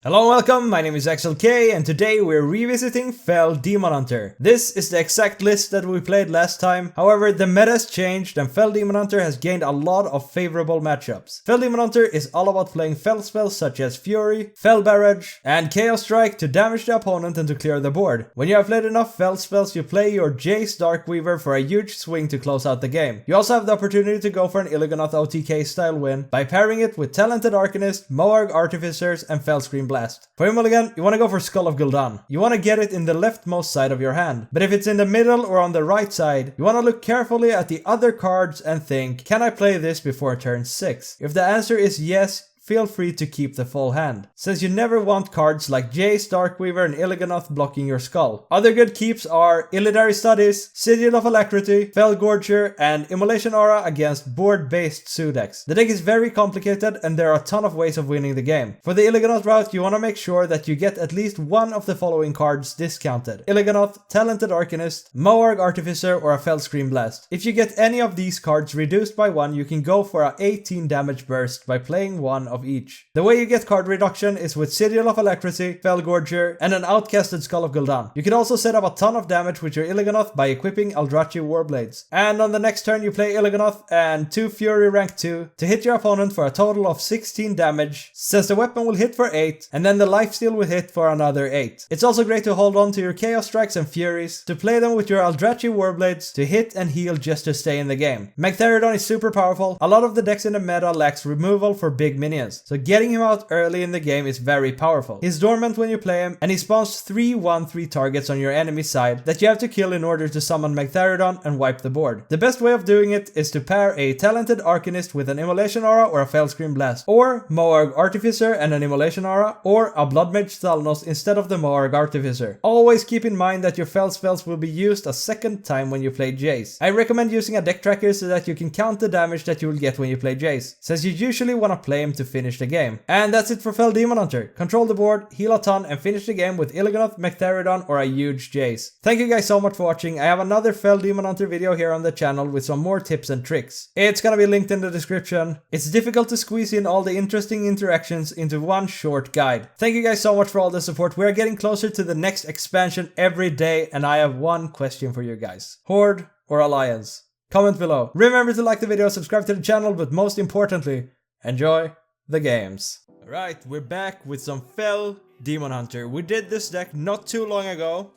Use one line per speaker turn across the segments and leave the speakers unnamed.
Hello and welcome, my name is XLK and today we're revisiting Fel Demon Hunter. This is the exact list that we played last time, however the meta has changed and Fel Demon Hunter has gained a lot of favorable matchups. Fel Demon Hunter is all about playing Fel spells such as Fury, Fel Barrage and Chaos Strike to damage the opponent and to clear the board. When you have played enough Fel spells you play your Jace Darkweaver for a huge swing to close out the game. You also have the opportunity to go for an Illigonoth OTK style win by pairing it with Talented Arcanist, Moarg Artificers and Felscream Blast. For your mulligan, you want to go for Skull of Gul'dan. You want to get it in the leftmost side of your hand. But if it's in the middle or on the right side, you want to look carefully at the other cards and think, can I play this before turn 6? If the answer is yes, feel free to keep the full hand, since you never want cards like Jace, Darkweaver and Illigonoth blocking your skull. Other good keeps are Illidary Studies, Sigil of Alacrity, Felgorger and Immolation Aura against board-based Sudex. The deck is very complicated and there are a ton of ways of winning the game. For the Illigonoth route you want to make sure that you get at least one of the following cards discounted: Illigonoth, Talented Arcanist, Moarg Artificer or a Felscream Blast. If you get any of these cards reduced by 1 you can go for a 18 damage burst by playing one of each. The way you get card reduction is with Sigil of Alacrity, Felgorger, and an outcasted Skull of Gul'dan. You can also set up a ton of damage with your Illigonoth by equipping Eldrachi Warblades. And on the next turn you play Illigonoth and 2 Fury rank 2 to hit your opponent for a total of 16 damage, since the weapon will hit for 8 and then the Lifesteal will hit for another 8. It's also great to hold on to your Chaos Strikes and Furies, to play them with your Eldrachi Warblades to hit and heal just to stay in the game. Magtheridon is super powerful. A lot of the decks in the meta lacks removal for big minions, so getting him out early in the game is very powerful. He's dormant when you play him, and he spawns 3/1/3 targets on your enemy side that you have to kill in order to summon Magtheridon and wipe the board. The best way of doing it is to pair a Talented Arcanist with an Immolation Aura or a Felscream Blast, or Moarg Artificer and an Immolation Aura, or a Bloodmage Thalnos instead of the Moarg Artificer. Always keep in mind that your Fel spells will be used a second time when you play Jace. I recommend using a deck tracker so that you can count the damage that you will get when you play Jace, since you usually want to play him to finish the game. And that's it for Fel Demon Hunter. Control the board, heal a ton, and finish the game with Illigonoth, Magtheridon, or a huge Jace. Thank you guys so much for watching. I have another Fel Demon Hunter video here on the channel with some more tips and tricks. It's gonna be linked in the description. It's difficult to squeeze in all the interesting interactions into one short guide. Thank you guys so much for all the support. We are getting closer to the next expansion every day, and I have one question for you guys: Horde or Alliance? Comment below. Remember to like the video, subscribe to the channel, but most importantly, enjoy the games. Alright, we're back with some Fel Demon Hunter. We did this deck not too long ago,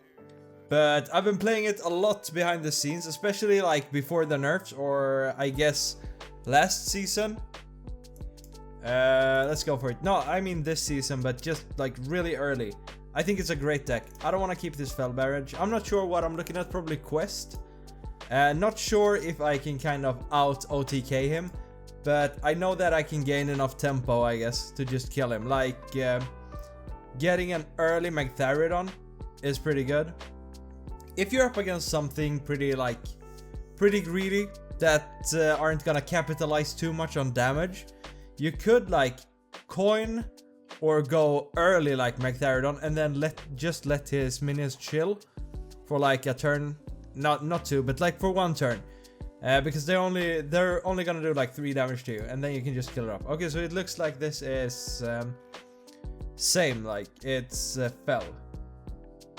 but I've been playing it a lot behind the scenes, especially like before the nerfs, or I guess last season. Let's go for it. No, I mean this season, but just like really early. I think it's a great deck. I don't want to keep this Fel Barrage. I'm not sure what I'm looking at, probably Quest. Not sure if I can kind of out OTK him, but I know that I can gain enough tempo, I guess, to just kill him. Like, getting an early Magtheridon is pretty good. If you're up against something pretty greedy that aren't gonna capitalize too much on damage, you could like coin or go early like Magtheridon and then let his minions chill for like a turn, not two, but like for one turn. Because they're only gonna do like 3 damage to you, and then you can just kill it up. Okay, so it looks like this is same, like it's Fel.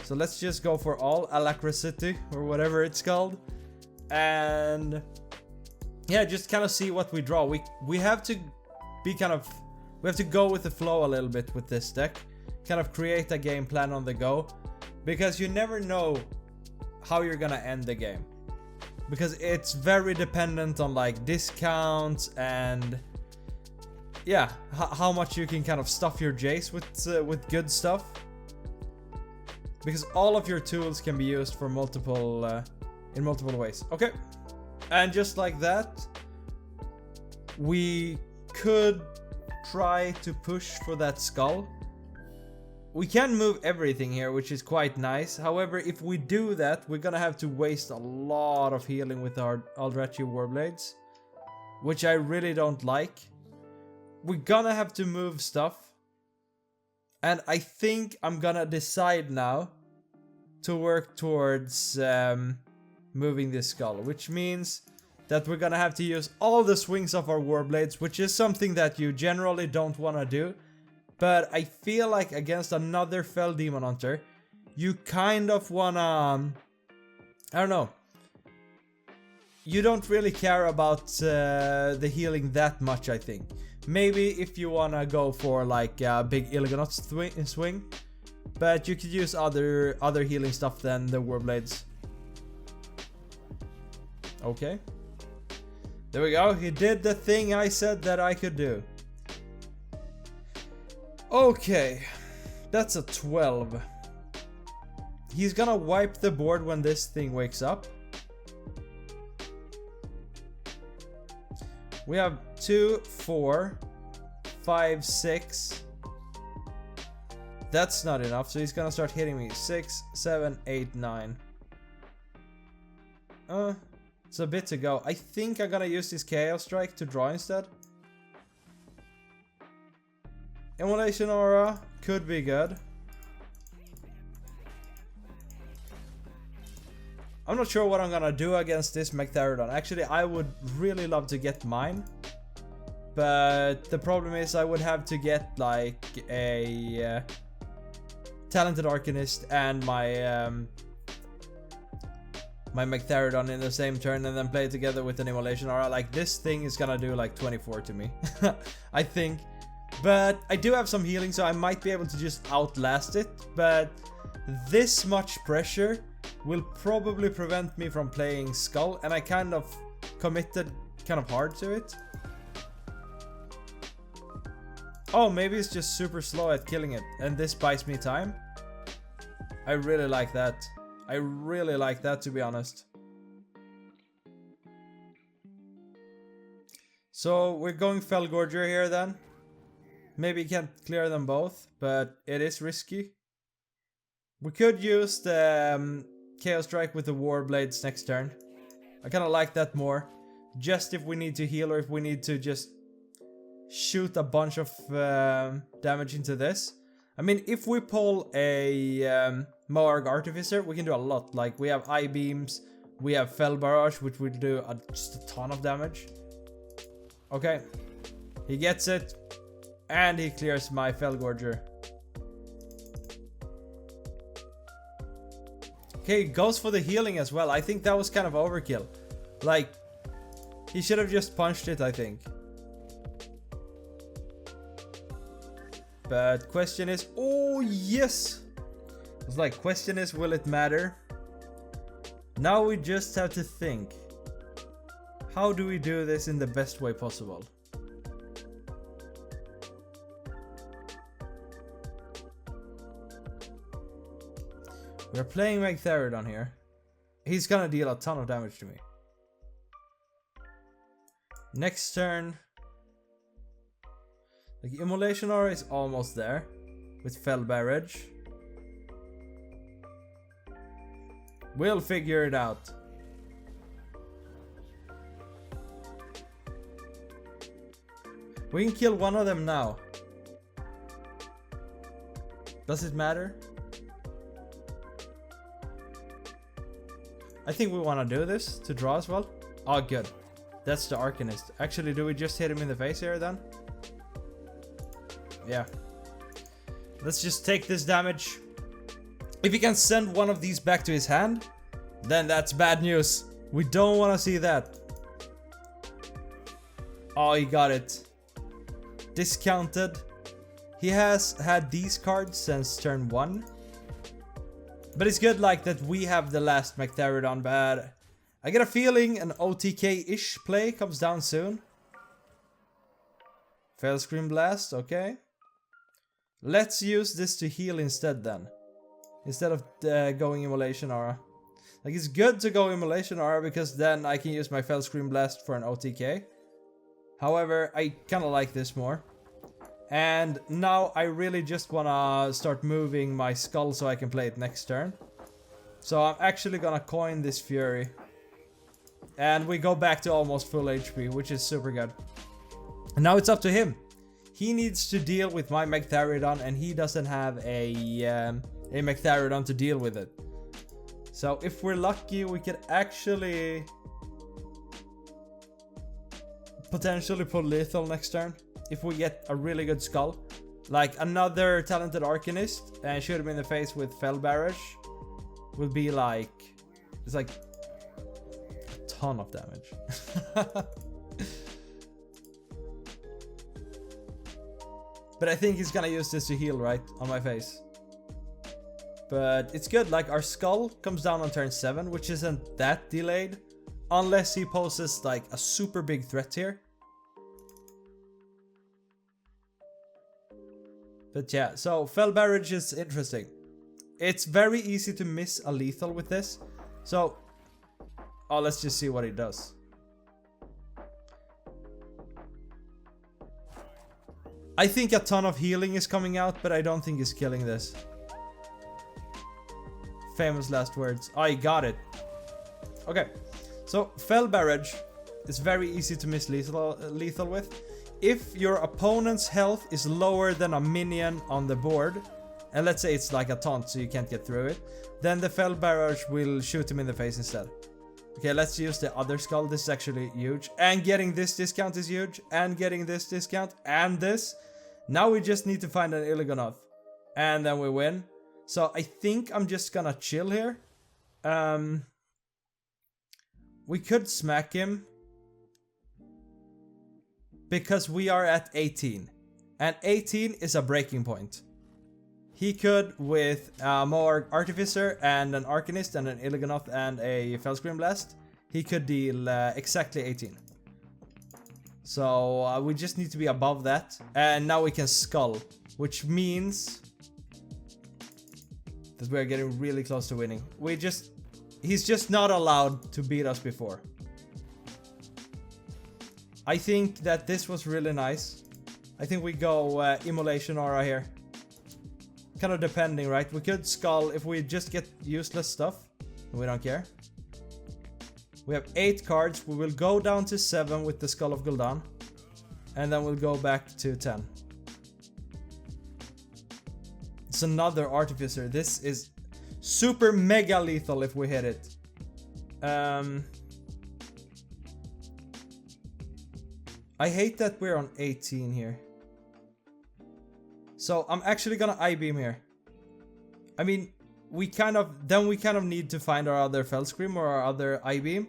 So let's just go for all Alacrity or whatever it's called, and yeah, just kind of see what we draw. We have to be we have to go with the flow a little bit with this deck, kind of create a game plan on the go, because you never know how you're gonna end the game. Because it's very dependent on like discounts and yeah, how much you can kind of stuff your Jace with good stuff. Because all of your tools can be used for multiple in multiple ways. Okay, and just like that, we could try to push for that skull. We can move everything here, which is quite nice. However, if we do that, we're gonna have to waste a lot of healing with our Eldrachi Warblades, which I really don't like. We're gonna have to move stuff, and I think I'm gonna decide now to work towards moving this skull, which means that we're gonna have to use all the swings of our Warblades, which is something that you generally don't want to do. but I feel like against another Fel Demon Hunter, you kind of wanna... I don't know. You don't really care about the healing that much, I think. Maybe if you wanna go for like a big Illigonaut swing, but you could use other healing stuff than the Warblades. Okay. There we go, he did the thing I said that I could do. Okay, that's a 12. He's gonna wipe the board when this thing wakes up. We have 2, 4, 5, 6. That's not enough, so he's gonna start hitting me. 6, 7, 8, 9. It's a bit to go. I think I'm gonna use this Chaos Strike to draw instead. Immolation Aura could be good. I'm not sure what I'm gonna do against this Mechtherodon. Actually, I would really love to get mine. But the problem is I would have to get like a Talented Arcanist and my my Mechtherodon in the same turn and then play it together with an Immolation Aura. Like, this thing is gonna do like 24 to me. I think. But I do have some healing, so I might be able to just outlast it. But this much pressure will probably prevent me from playing Skull, and I kind of committed kind of hard to it. Oh, maybe it's just super slow at killing it, and this buys me time. I really like that. I really like that, to be honest. So we're going Felgorger here then. Maybe can't clear them both, but it is risky. We could use the Chaos Strike with the Warblades next turn. I kind of like that more. Just if we need to heal or if we need to just shoot a bunch of damage into this. I mean, if we pull a Moarg Artificer, we can do a lot. Like, we have Eye Beams, we have Fel Barrage, which will do just a ton of damage. Okay, he gets it, and he clears my Felgorger. Okay, he goes for the healing as well. I think that was kind of overkill. Like, he should have just punched it, I think. But question is, oh yes! It's like, question is, will it matter? Now we just have to think. How do we do this in the best way possible? We're playing Mechtherodon here. He's gonna deal a ton of damage to me. Next turn. The Immolation Aura is almost there. With Fel Barrage. We'll figure it out. We can kill one of them now. Does it matter? I think we want to do this to draw as well. Oh, good. That's the Arcanist. Actually, do we just hit him in the face here then? Yeah. Let's just take this damage. If he can send one of these back to his hand, then that's bad news. We don't want to see that. Oh, he got it. Discounted. He has had these cards since turn 1. But it's good like that we have the last Mechtherodon, but I get a feeling an OTK-ish play comes down soon. Fel Scream Blast, okay. Let's use this to heal instead then. Instead of going Immolation Aura. Like, it's good to go Immolation Aura because then I can use my Fel Scream Blast for an OTK. However, I kinda like this more. And now I really just wanna start moving my Skull so I can play it next turn. So I'm actually gonna coin this Fury. And we go back to almost full HP, which is super good. And now it's up to him. He needs to deal with my Mechtherodon, and he doesn't have a Mechtherodon to deal with it. So if we're lucky, we could actually potentially pull lethal next turn. If we get a really good Skull. Like another talented Arcanist and shoot him in the face with Fel Barrage would be like, it's like a ton of damage. But I think he's gonna use this to heal, right, on my face. But it's good, like our skull comes down on turn 7, which isn't that delayed. Unless he poses like a super big threat here. But yeah, so Fel Barrage is interesting. It's very easy to miss a lethal with this. So, oh, let's just see what he does. I think a ton of healing is coming out, but I don't think he's killing this. Famous last words. Oh, he got it. Okay, so Fel Barrage is very easy to miss lethal with. If your opponent's health is lower than a minion on the board, and let's say it's like a taunt so you can't get through it, then the Fel Barrage will shoot him in the face instead. Okay, let's use the other skull. This is actually huge. And getting this discount is huge. And getting this discount. And this. Now we just need to find an Illigonoth. And then we win. So I think I'm just gonna chill here. We could smack him. Because we are at 18. And 18 is a breaking point. He could, with more Artificer and an Arcanist and an Illigonoth and a Felscream Blast, he could deal exactly 18. So we just need to be above that. And now we can Skull, which means that we're getting really close to winning. He's just not allowed to beat us before. I think that this was really nice. I think we go Immolation Aura here. Kind of depending, right? We could Skull if we just get useless stuff. We don't care. We have 8 cards. We will go down to 7 with the Skull of Gul'dan. And then we'll go back to 10. It's another Artificer. This is super mega lethal if we hit it. I hate that we're on 18 here. So I'm actually gonna I-beam here. I mean, we kind of need to find our other Felscream or our other I-beam.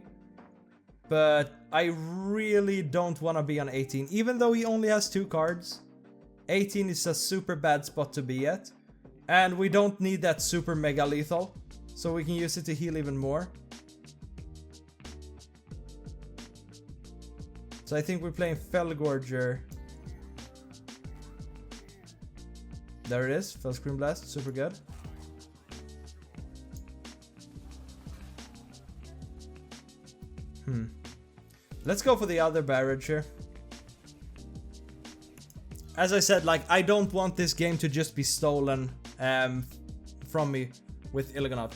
But I really don't want to be on 18. Even though he only has 2 cards. 18 is a super bad spot to be at. And we don't need that super mega lethal. So we can use it to heal even more. So I think we're playing Felgorger. There it is, Felscream Blast, super good. Let's go for the other barrage here. As I said, like, I don't want this game to just be stolen from me with Illigonoth.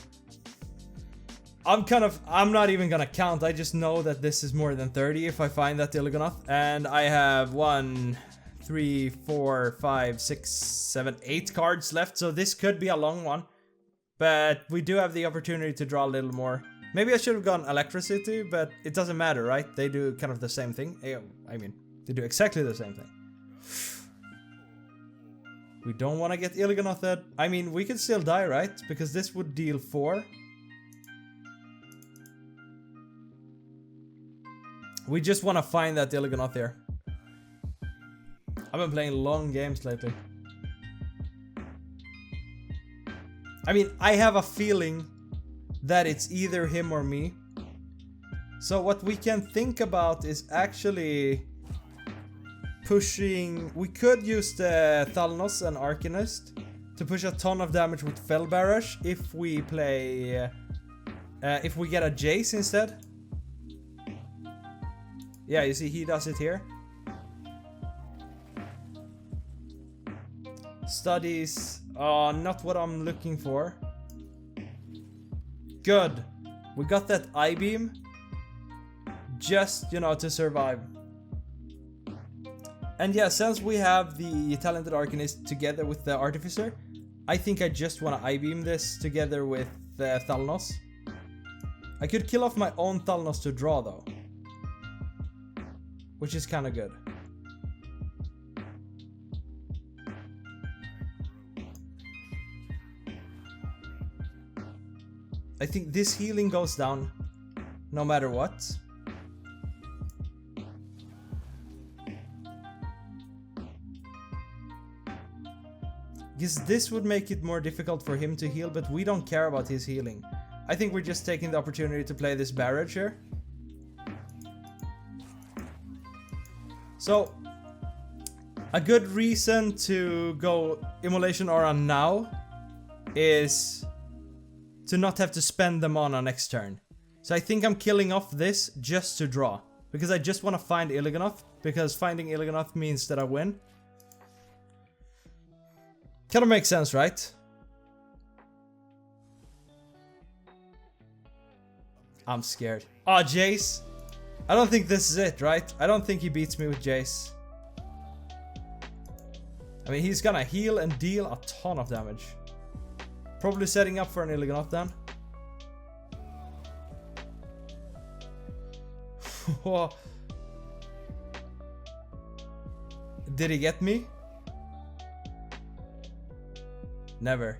I'm not even gonna count. I just know that this is more than 30 if I find that Illigonoth. And I have 1, 3, 4, 5, 6, 7, 8 cards left. So this could be a long one. But we do have the opportunity to draw a little more. Maybe I should have gone Electricity, but it doesn't matter, right? They do kind of the same thing. I mean, they do exactly the same thing. We don't want to get Illigonoth. I mean, we could still die, right? Because this would deal 4. We just want to find that Illigonoth here. I've been playing long games lately. I mean, I have a feeling that it's either him or me. So what we can think about is actually pushing... We could use the Thalnos and Arcanist to push a ton of damage with Fel Barrage if we play... if we get a Jace instead. Yeah, you see he does it here. Studies... not what I'm looking for. Good. We got that I-beam. Just, you know, to survive. And yeah, since we have the Talented Arcanist together with the Artificer, I think I just want to I-beam this together with the Thalnos. I could kill off my own Thalnos to draw though. Which is kind of good. I think this healing goes down no matter what. Because this would make it more difficult for him to heal, but we don't care about his healing. I think we're just taking the opportunity to play this barrage here. So, a good reason to go Immolation Aura now is to not have to spend them on our next turn. So I think I'm killing off this just to draw. Because I just want to find Illiganoth, because finding Illiganoth means that I win. Kind of makes sense, right? I'm scared. Oh, Jace. I don't think this is it, right? I don't think he beats me with Jace. I mean, he's gonna heal and deal a ton of damage. Probably setting up for an Illiganoth then. Did he get me? Never.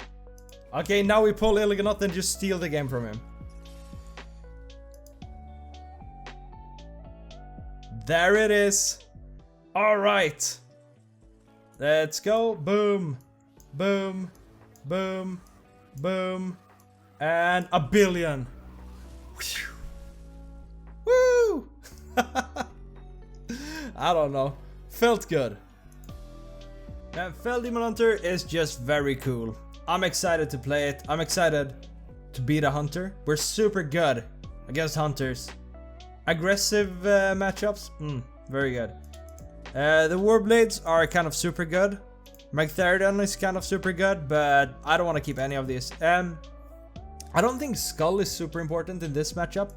Okay, now we pull Illiganoth and just steal the game from him. There it is. Alright. Let's go. Boom. Boom. Boom. Boom. And a billion. Woo! I don't know. Felt good. And Fel Demon Hunter is just very cool. I'm excited to play it. I'm excited to beat a hunter. We're super good against hunters. Aggressive matchups? Very good. The Warblades are kind of super good. Magtheridon is kind of super good, but I don't want to keep any of these. I don't think Skull is super important in this matchup.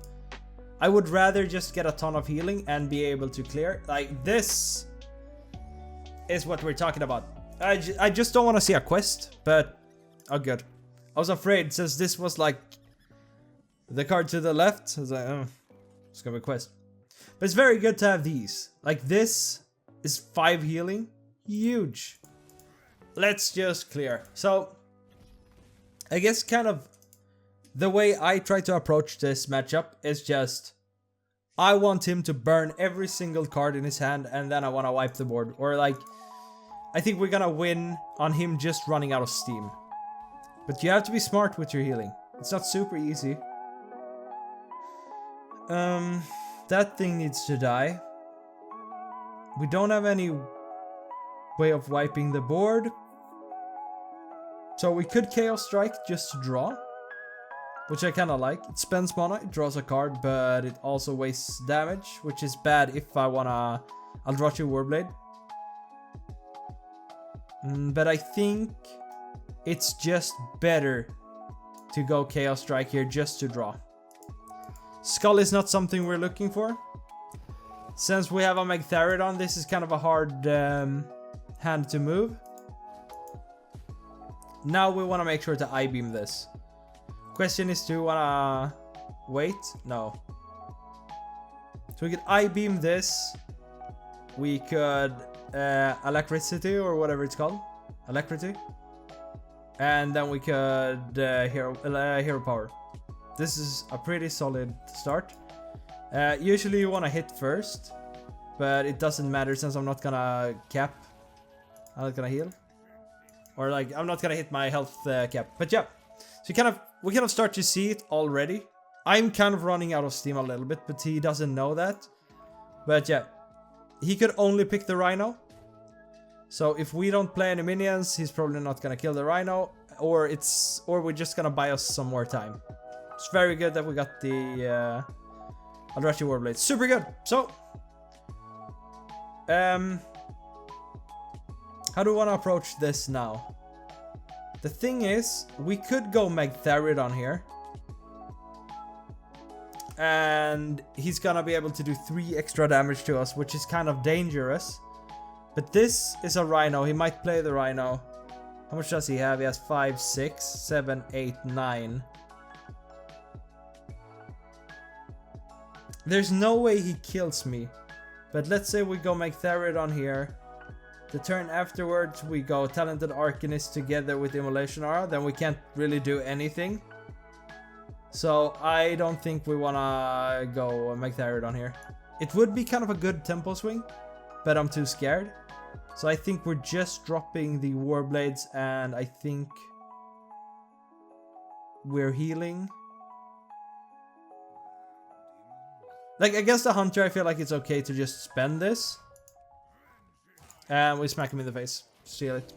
I would rather just get a ton of healing and be able to clear. Like, this is what we're talking about. I just don't want to see a quest, but oh good. I was afraid since this was like the card to the left. I was like, oh, it's gonna be a quest. But it's very good to have these. Like, this is 5 healing. Huge. Let's just clear. So, I guess kind of the way I try to approach this matchup is just I want him to burn every single card in his hand and then I want to wipe the board. Or like, I think we're gonna win on him just running out of steam. But you have to be smart with your healing. It's not super easy. That thing needs to die. We don't have any way of wiping the board. So we could Chaos Strike just to draw. Which I kinda like. It spends mana, it draws a card, but it also wastes damage. Which is bad if I wanna Eldrachi Warblade. But I think it's just better to go Chaos Strike here just to draw. Skull is not something we're looking for. Since we have a Magtheridon, this is kind of a hard hand to move. Now we want to make sure to I-beam this. Question is, do we want to wait? No. So we could I-beam this. We could Electricity or whatever it's called. Electricity. And then we could Hero Power. This is a pretty solid start. Usually you want to hit first, but it doesn't matter since I'm not gonna cap. I'm not gonna heal, or like I'm not gonna hit my health cap. But yeah, so we kind of start to see it already. I'm kind of running out of steam a little bit, but he doesn't know that. But yeah, he could only pick the Rhino. So if we don't play any minions, he's probably not gonna kill the Rhino, or we're just gonna buy us some more time. It's very good that we got the Eldrachi Warblade. Super good. So, how do we want to approach this now? The thing is, we could go Magtheridon here. And he's gonna be able to do 3 extra damage to us, which is kind of dangerous. But this is a Rhino. He might play the Rhino. How much does he have? He has 5, 6, 7, 8, 9. There's no way he kills me. But let's say we go Magtheridon here. The turn afterwards we go Talented Arcanist together with Immolation Aura. Then we can't really do anything. So I don't think we wanna go Magtheridon here. It would be kind of a good tempo swing, but I'm too scared. So I think we're just dropping the Warblades, and I think we're healing. Like, against the Hunter, I feel like it's okay to just spend this. And we smack him in the face. Steal it.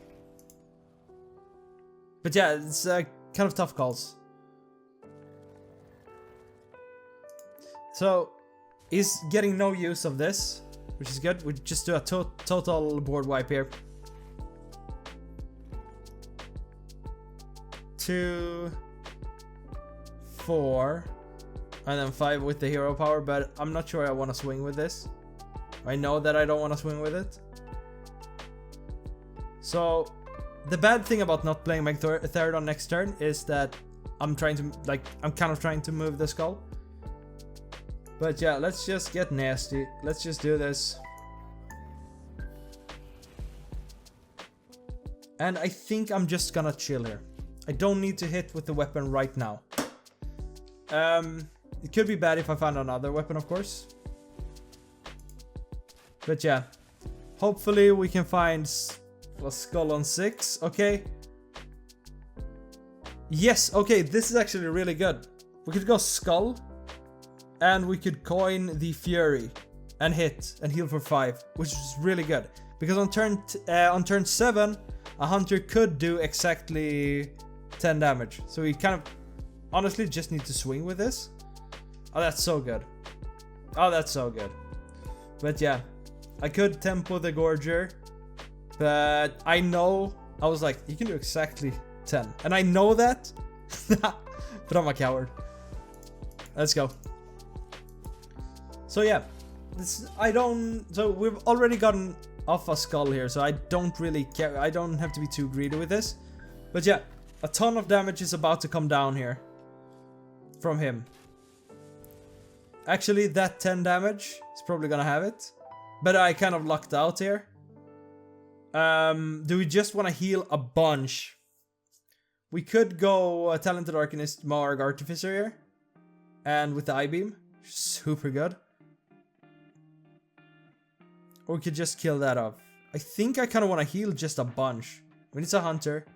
But yeah, it's kind of tough calls. So, he's getting no use of this, which is good. We just do a total board wipe here. 2, 4, and then 5 with the hero power, but I'm not sure I want to swing with this. I know that I don't want to swing with it. So, the bad thing about not playing Magtheridon next turn is that I'm kind of trying to move the skull. But yeah, let's just get nasty. Let's just do this. And I think I'm just gonna chill here. I don't need to hit with the weapon right now. It could be bad if I find another weapon, of course. But yeah, hopefully we can find a skull on 6. Okay. Yes, okay, this is actually really good. We could go skull, and we could coin the Fury and hit and heal for 5, which is really good. Because on turn 7, a Hunter could do exactly 10 damage. So we kind of honestly just need to swing with this. Oh, that's so good. Oh, that's so good. But yeah, I could tempo the Gorger, but I know, I was like, you can do exactly 10. And I know that, but I'm a coward. Let's go. So yeah, so we've already gotten off a skull here, so I don't really care. I don't have to be too greedy with this. But yeah, a ton of damage is about to come down here from him. Actually, that 10 damage is probably gonna have it. But I kind of lucked out here. Do we just want to heal a bunch? We could go Talented Arcanist, Marg, Artificer here. And with the I-Beam. Super good. Or we could just kill that off. I think I kind of want to heal just a bunch. We need a Hunter.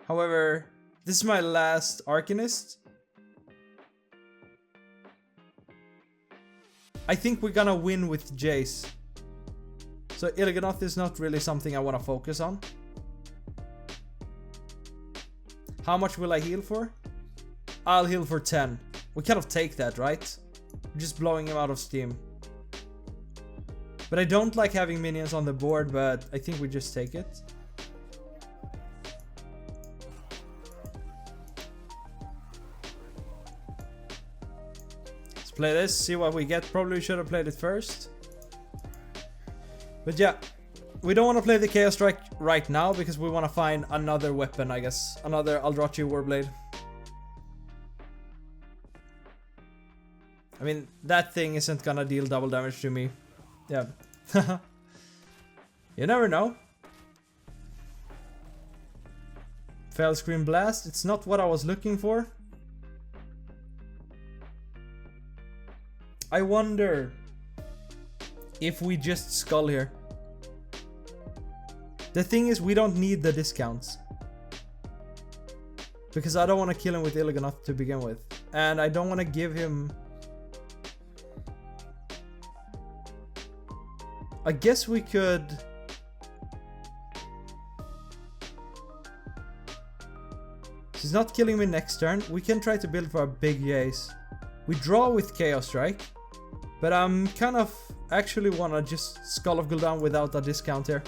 However, this is my last Arcanist. I think we're gonna win with Jace. So Il'gynoth is not really something I want to focus on. How much will I heal for? I'll heal for 10. We kind of take that, right? We're just blowing him out of steam. But I don't like having minions on the board, but I think we just take it. Let's play this, see what we get. Probably should have played it first. But yeah, we don't want to play the Chaos Strike right now because we want to find another weapon, I guess. Another Eldrazi Warblade. I mean, that thing isn't gonna deal double damage to me. Yeah. You never know. Fel Scream Blast. It's not what I was looking for. I wonder if we just skull here. The thing is, we don't need the discounts. Because I don't want to kill him with Il'gynoth to begin with. And I don't want to give him... I guess we could... She's not killing me next turn. We can try to build for a big Jace. We draw with Chaos Strike. But I'm kind of actually want to just Skull of Gul'dan without a discount here.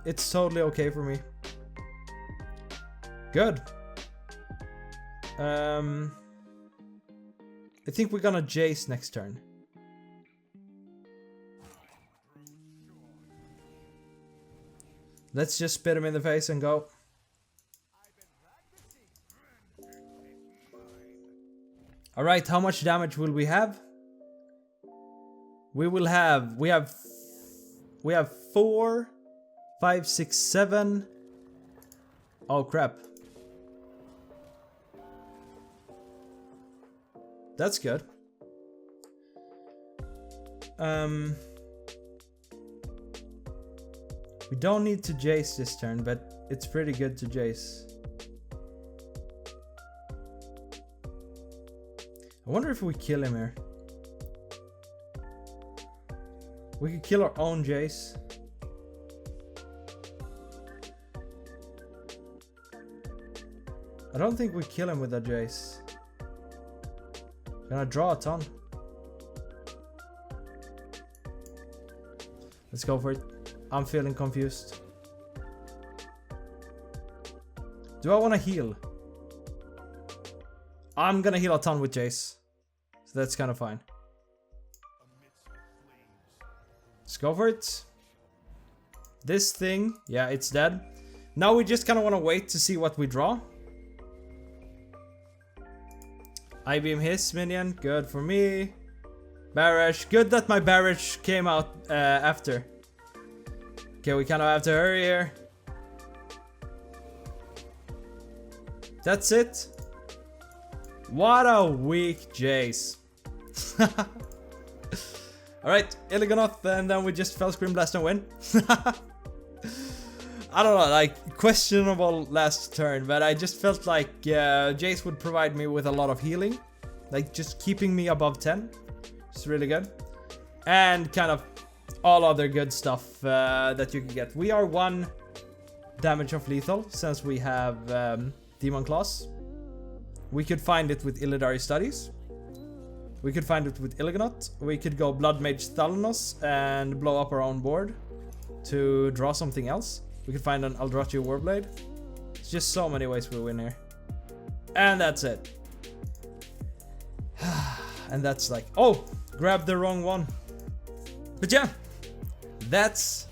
It's totally okay for me. Good. I think we're gonna Jace next turn. Let's just spit him in the face and go. Alright, how much damage will we have? We have 4, 5, 6, 7. Oh crap. That's good. We don't need to Jace this turn, but it's pretty good to Jace. I wonder if we kill him here. We could kill our own Jace. I don't think we kill him with that Jace. Can I draw a ton? Let's go for it. I'm feeling confused. Do I want to heal? I'm gonna heal a ton with Jace. So that's kind of fine. Let's go for it. This thing, yeah, it's dead. Now we just kind of want to wait to see what we draw. I beam his minion, good for me. Barrage, good that my barrage came out after. Okay, we kind of have to hurry here. That's it. What a weak Jace. Alright, Illiganoth, and then we just Fel Scream Blast and win. I don't know, like, questionable last turn, but I just felt like Jace would provide me with a lot of healing. Like, just keeping me above 10. It's really good. And kind of all other good stuff that you can get. We are 1 damage of lethal, since we have Demon Claws. We could find it with Illidari Studies. We could find it with Illiganoth. We could go Blood Mage Thalanos and blow up our own board to draw something else. We could find an Eldrachi Warblade. It's just so many ways we win here. And that's it. And that's like, oh, grab the wrong one. But yeah, that's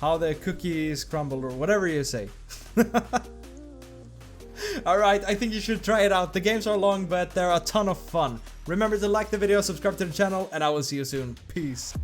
how the cookies crumble, or whatever you say. Alright, I think you should try it out. The games are long, but they're a ton of fun. Remember to like the video, subscribe to the channel, and I will see you soon. Peace.